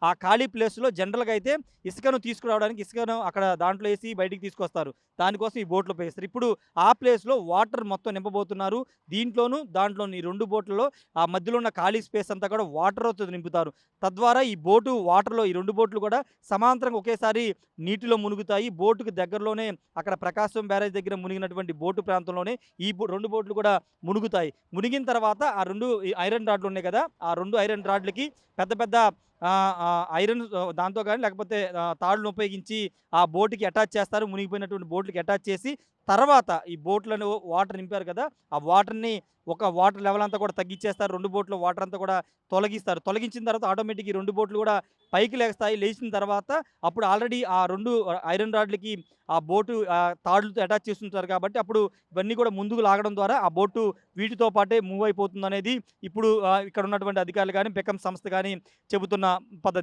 ఆ ఖాళీ ప్లేస్‌లో జనరల్‌గా అయితే ఇసుకను అక్కడ దాంట్లో ఏసి బయటికి తీసుకొస్తారు. దానికోసం ఈ బోట్‌లు ఉపయోగిస్తారు. ఇప్పుడు ఆ ప్లేస్‌లో వాటర్ మొత్తం నింపబోతున్నారు. దాంట్లోను ఈ 2 బోట్లలో ఆ మధ్యలో ఉన్న ఖాళీ స్పేస్ అంతా కూడా వాటర్‌తో నింపుతారు. తద్వారా ఈ బోటు వాటర్‌లో ఈ 2 బోట్లు కూడా సమాంతరంగా ఒకేసారి నీటిలో మునుగుతాయి. బోటుకి దగ్గరలోనే అక్కడ ప్రకాశం బ్యారేజ్ దగ్గర మునిగినటువంటి బోటు ప్రాంతంలోనే 2 బోట్లు కూడా మునుగుతాయి. మునిగిన తర్వాత ఆ 2 ఈ ఐరన్ రాడ్‌లు ఉన్నాయి కదా! ఆ 2 ఐరన్ రాడ్‌లకి పెద్ద పెద్ద ఐరన్ దాంతో గాని లేకపోతే తాడులను ఉపయోగించి ఆ బోట్‌కి అటాచ్ చేస్తారు. మునిగిపోయినటువంటి బోట్‌లకి అటాచ్ చేసి తర్వాత ఈ బోట్‌లను వాటర్ నింపారు కదా! ఆ వాటర్ లెవెల్ అంతా కూడా తగ్గిచ్చేస్తారు. 2 బోట్‌లో వాటర్ అంతా కూడా తొలగిస్తారు. తొలగించిన తర్వాత ఆటోమేటిక్‌గా ఈ 2 బోట్‌లు కూడా పైకి లేస్తాయి. లేచిన తర్వాత అప్పుడు ఆల్రెడీ ఆ 2 ఐరన్ రాడ్‌లకి ఆ బోటు తాడులతో అటాచ్ చేసుంటారు కాబట్టి అప్పుడు ఇవన్నీ కూడా ముందుకు లాగడం ద్వారా ఆ బోటు వీటితో పాటే మూవ్ అయిపోతుందనేది ఇప్పుడు ఇక్కడ ఉన్నటువంటి అధికారులు గాని, బెకమ్ సంస్థ గాని చెబుతున్న పద్ధతి.